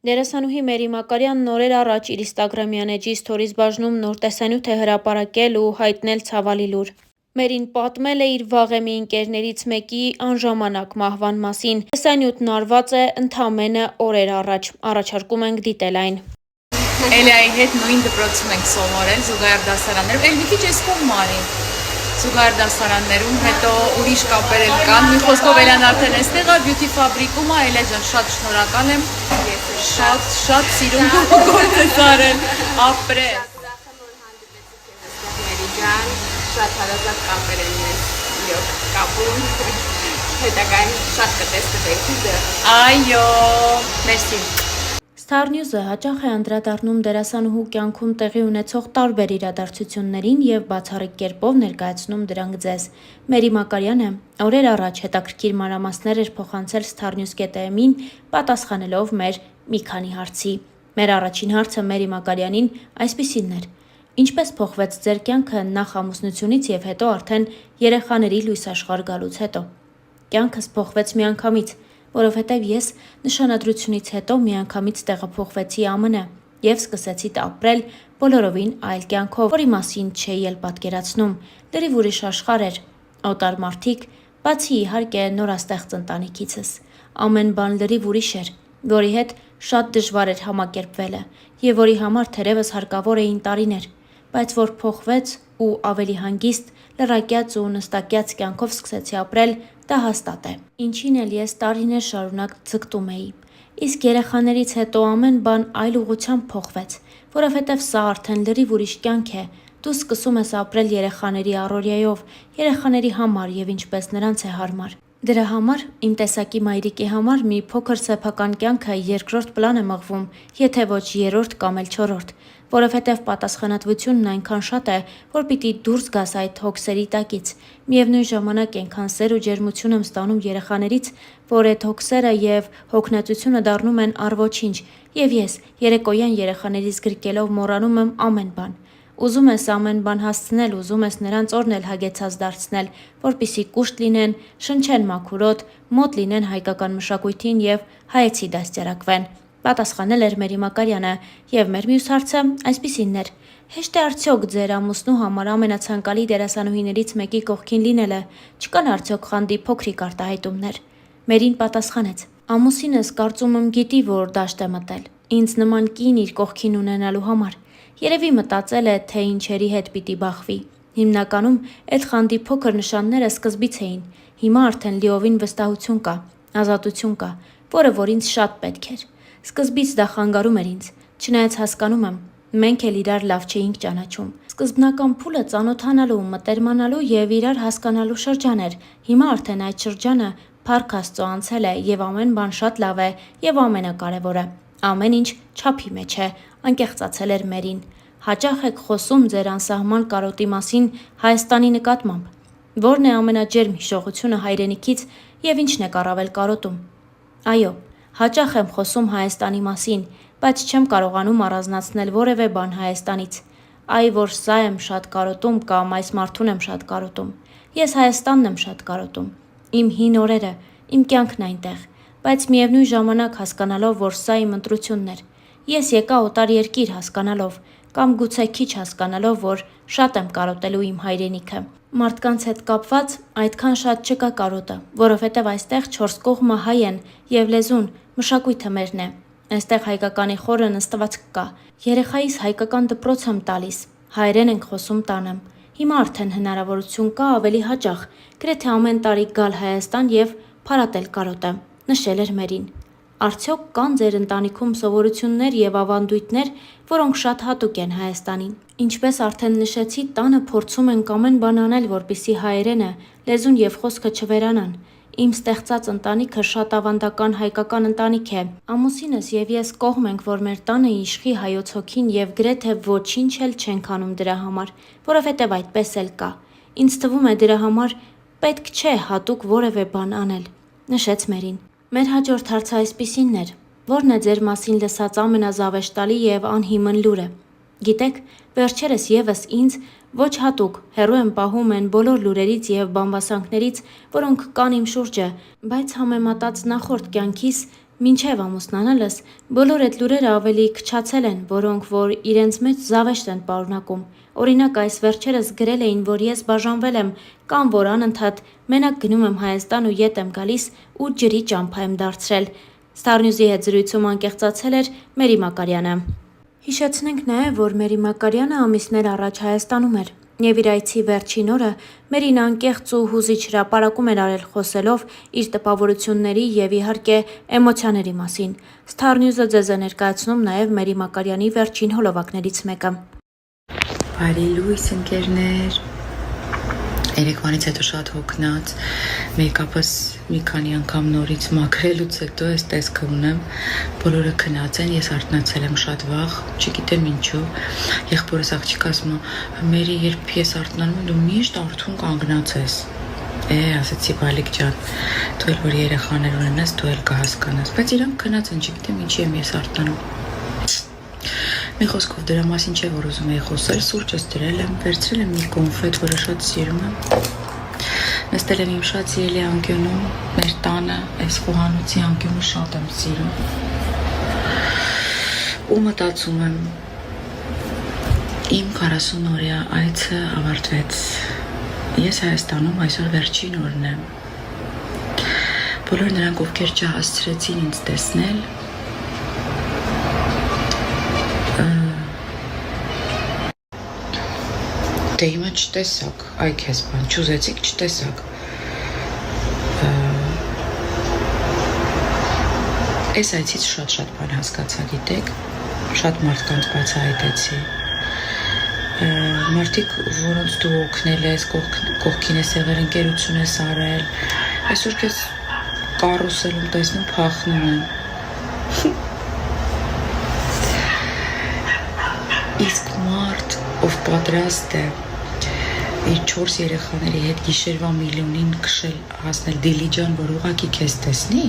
Դերասանուհի Մերի Մակարյանն օրեր առաջ իր ինստագրամյան էջի սթորիզ բաժնում նոր տեսանյութ է հրապարակել ու հայտնել ցավալի լուր։ Մերին պատմել է իր վաղեմի ընկերներից մեկի անժամանակ մահվան մասին։ Տեսանյութն արված է ընդամենը օրեր առաջ։ Առաջարկում ենք դիտել այն։ Էլիայի հետ նույն դպրոցում ենք սովորել զուգահեռ դասարաններում, էլ մի քիչ էս կողմ արի։ Զուգահեռ դասարաններում, հետո ուրիշ կապեր էլ կան։ Մի խոսքով Էլան արդեն էստեղ է, բյութի ֆաբրիկում է, Էլա ջան, շատ շնորհակալ եմ։ Շատ սիրում գործ ես արել, ապրես։ Մերի ջան, շատ հարազատ կապեր են մեզ իրոք կապում, հետագայում շատ կտեսնվենք։ Այո, մերսի։ Star News-ը հաճախ է անդրադառնում դերասանուհու կյանքում տեղի ունեցող տարբեր իրադարձություններին և բացառիկ կերպով ներկայացնում դրանք ձեզ։ Մերի Մակարյանը օրեր առաջ հետաքրքիր մանրամասներ էր փոխանցել starnews.am-ին, պատասխանելով մեր մի քանի հարցի։ Մեր առաջին հարցը Մերի Մակարյանին այսպիսին էր. Ինչպես փոխվեց ձեր կյանքը նախ ամուսնությունից և հետո արդեն երեխաների լույս աշխարհ գալուց հետո։ Կյանքս փոխվեց միանգամից, որովհետև ես նշանադրությունից հետո միանգամից տեղափոխվեցի ԱՄՆ և սկսեցի ապրել բոլորովին այլ կյանքով, որի մասին չէի էլ պատկերացնում։ Լրիվ ուրիշ աշխարհ էր, օտար մարդիկ, բացի իհարկե նորաստեղծ ընտանիքիցս։ Ամեն բան լրիվ ուրիշ էր, որի հետ շատ դժվար էր համակերպվելը և որի համար թերևս հարկավոր էին տարիներ, բայց որ փոխվեց ու ավելի հանգիստ, լռակյաց ու նստակյաց կյանքով սկսեցի ապրել, դա հաստատ է։ Ինչին էլ ես տարիներ շարունակ ձգտում էի։ Իսկ երեխաներից հետո ամեն բան այլ ուղղությամբ փոխվեց, որովհետև սա արդեն լրիվ ուրիշ կյանք է։ Դու սկսում ես ապրել երեխաների առօրյայով, երեխաների համար և ինչպես նրանց է հարմար։ Դրա համար իմ տեսակի մայրիկի համար մի փոքր սեփական կյանքը երկրորդ պլան է մղվում, եթե ոչ երրորդ կամ էլ չորրորդ, որովհետև պատասխանատվությունն այնքան շատ է, որ պիտի դուրս գաս այդ հոգսերի տակից։ Միևնույն ժամանակ այնքան սեր ու ջերմություն եմ ստանում երեխաներից, որ այդ հոգսերը և հոգնածությունը դառնում են առ ոչինչ, և ես երեկոյան երեխաներիս գրկելով մոռանում եմ ամեն բան։ Ուզում ես ամեն բան հասցնել, ուզում ես նրանց օրն էլ հագեցած դարձնել, որպեսզի կուշտ լինեն, շնչեն մաքուր օդ, մոտ լինեն հայկական մշակույթին և հայեցի դաստիարակվեն։ Պատասխանել էր Մերի Մակարյանը, և մեր մյուս հարցը այսպիսինն էր. հեշտ է արդյոք ձեր ամուսնու համար ամենացանկալի դերասանուհիներից մեկի կողքին լինելը, չկան արդյոք խանդի փոքրիկ արտահայտումներ։ Մերին պատասխանեց. ամուսինս կարծում եմ գիտի, որ դաշտ է մտել, ինձ նման կին իր կողքին ունենալու համար։ Երևի մտածել է, թե ինչերի հետ պիտի բախվի։ Հիմնականում այդ խանդի փոքր նշանները սկզբից էին, հիմա արդեն լիովին վստահություն կա, ազատություն կա, որը որ ինձ շատ պետք էր։ Սկզբից դա խանգարում էր ինձ, չնայած հասկանում եմ, մենք էլ իրար լավ չէինք ճանաչում։ Սկզբնական փուլը ծանոթանալու, մտերմանալու և իրար հասկանալու շրջան էր, հիմա արդեն այդ շրջանը փառք Աստծո անցել է և ամեն բան շատ լավ է և ամենակարևորը, ամեն ինչ չափի մեջ է, անկեղծացել էր Մերին։ Հաճախ եք խոսում ձեր անսահման կարոտի մասին Հայաստանի նկատմամբ։ Որն է ամենաջերմ հիշողությունը հայրենիքից և ինչն եք առավել կարոտում։ Այո, հաճախ եմ խոսում Հայաստանի մասին, բայց չեմ կարողանում առանձնացնել որևէ բան Հայաստանից։ Այ որ սա եմ շատ կարոտում կամ այս մարդուն եմ շատ կարոտում։ Ես Հայաստանն եմ շատ կարոտում։ Իմ հին օրերը, իմ կյանքն այնտեղ, բայց միևնույն ժամանակ հասկանալով, որ սա իմ ընտրությունն էր։ Ես եկա օտար երկիր հասկանալով, կամ գուցե քիչ հասկանալով, որ շատ եմ կարոտելու իմ հայրենիքը։ Մարդկանց հետ կապված այդքան շատ չկա կարոտը, որովհետև այստեղ չորս կողմը հայ են և լեզուն, մշակույթը մերն է։ Այստեղ հայկականի խորը նստվածք կա։ Երեխայիս հայկական դպրոց եմ տալիս, հայերեն ենք խոսում տանը։ Հիմա արդեն հնարավորություն կա ավելի հաճախ, գրեթե ամեն տարի գալ Հայաստան և փարատել կարոտը, նշել էր Մերին։ Արդյոք կան ձեր ընտանիքում սովորություններ և ավանդույթներ, որոնք շատ հատուկ են Հայաստանին։ Ինչպես արդեն նշեցի, տանը փորձում ենք ամեն բան անել, որպեսզի հայերենը, լեզուն և խոսքը չվերանան։ Իմ ստեղծած ընտանիքը շատ ավանդական հայկական ընտանիք է։ Ամուսինս և ես կողմ ենք, որ մեր տանը իշխի հայոց հոգին և գրեթե ոչինչ էլ չենք անում դրա համար, որովհետև այդպես էլ կա։ Ինձ թվում է դրա համար պետք չէ հատուկ որևէ բան անել, նշեց Մերին։ Մեր հաջորդ հարցը այսպիսինն էր. ո՞րն է ձեր մասին լսած ամենազավեշտալի և անհիմն լուրը։ Գիտեք, վերջերս ևս ինձ ոչ հատուկ հեռու եմ պահում այն բոլոր լուրերից և բամբասանքներից, որոնք կան իմ շուրջը, բայց համեմատած նախորդ կյանքիս Մինչև ամուսնանալս բոլոր այդ լուրերը ավելի քչացել են, որոնք որ իրենց մեջ զավեշտ են պարունակում։ Օրինակ այս վերջերս գրել էին, որ ես բաժանվել եմ կամ որ անընդհատ մենակ գնում եմ Հայաստան ու ետ եմ գալիս ու ջրի ճամփա եմ դարձրել։ Star News-ի հետ զրույցում անկեղծացել էր Մերի Մակարյանը։ Հիշեցնենք նաև, որ Մերի Մակարյանը ամիսներ առաջ Հայաստանում էր եւ իր այցի վերջին օրը Մերին անկեղծ ու հուզիչ հրապարակում էր արել խոսելով իր տպավորությունների եւ իհարկե էմոցիաների մասին։ Star News-ը ձեզ է ներկայացնում նաև Մերի Մակարյանի վերջին հոլովակներից մեկը։ Բարի լույս ընկերներ, երեկվանից հետո շատ հոգնած, մեյքափս մի քանի անգամ նորից մաքրելուց հետո այս տեսքը ունեմ, բոլորը քնած են, ես արթնացել եմ շատ վաղ, չգիտեմ ինչու, եղբորս աղջիկ ասում է, Մերի, երբ ես արթնանում եմ, դու միշտ արթուն կանգնած ես, ասացի բալիկ ջան, դու էլ որ երեխաներ ունենաս, դու էլ կհասկանաս, բայց իրանք քնած են, չգիտեմ ինչի եմ ես արթնանում։ Մի խոսքով դրա մասին չէ, որ ուզում էի խոսել, սուրճս դրել եմ, վերցրել եմ մի կոնֆետ, որը շատ սիրում եմ։ Նստել եմ իմ շատ սիրելի անկյունում, մեր տանը, այս խոհանոցի անկյունը շատ եմ սիրում։ Ու մտածում եմ, իմ 40-օրյա այցը ավարտվեց։ Ես Հայաստանում այսօր վերջին օրն եմ։ Բոլոր նրանք, ովքեր չհասցրեցին ինձ տեսնել, դե հիմա չտեսակ, այ քեզ բան, չուզեցիք չտեսակ։ Այս այցից շատ բան հասկացա, գիտեք, շատ մարդկանց բացահայտեցի։ Մարդիկ, որոնց դու օգնել ես, կողքին ես եղել, ընկերություն ես արել, այսօր քեզ կարուսելում տեսնում փախնում են։ Իսկ մարդ, ով պատրաստ է իր 4 երեխաների հետ գիշերվա միլիոնին քշել հասնել Դիլիջան, որ ուղղակի քեզ տեսնի,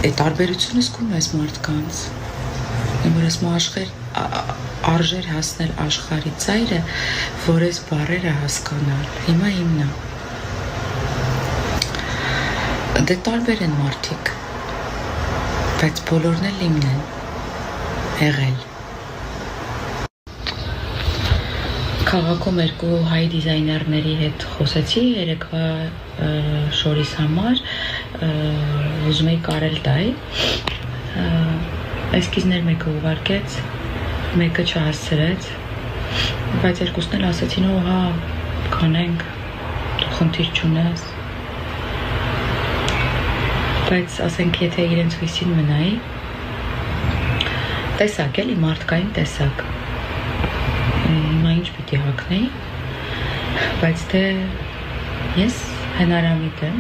այդ տարբերությունը զգում ես մարդկանց։ Որ ասում արժեր հասնել աշխարհի ծայրը, որ այս բառերը հասկանալ։ Հիմա իմն է։ Դե տարբեր են մարդիկ, բայց բոլորն էլ իմն են եղել։ Քաղաքում երկու հայ դիզայներների հետ խոսեցի երեկվա շորիս համար, ուզում էի կարել տալ, էսքիզներ մեկը ուղարկեց, մեկը չհասցրեց, բայց երկուսն էլ ասեցին, հա, կանենք, դու խնդիր չունես, բայց ասենք եթե իրենց հույսին մնայի, տեսակ էլի, մարդկային տեսակ, հիմա ինչ պիտի հագնեի, բայց դե ես հնարամիտ եմ,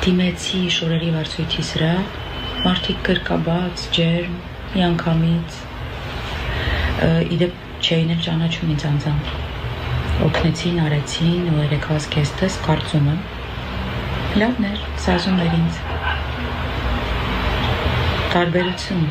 դիմեցի շորերի վարձույթի սրա, մարդիկ կրկաբաց, ջերմ, միանգամից, իդեպ չէին էլ ճանաչում ինձ անձամբ, օգնեցին, արեցին ու երեկվաս կեստես, կարծում եմ, լավն էր, սազում էր ինձ, տարբերություն,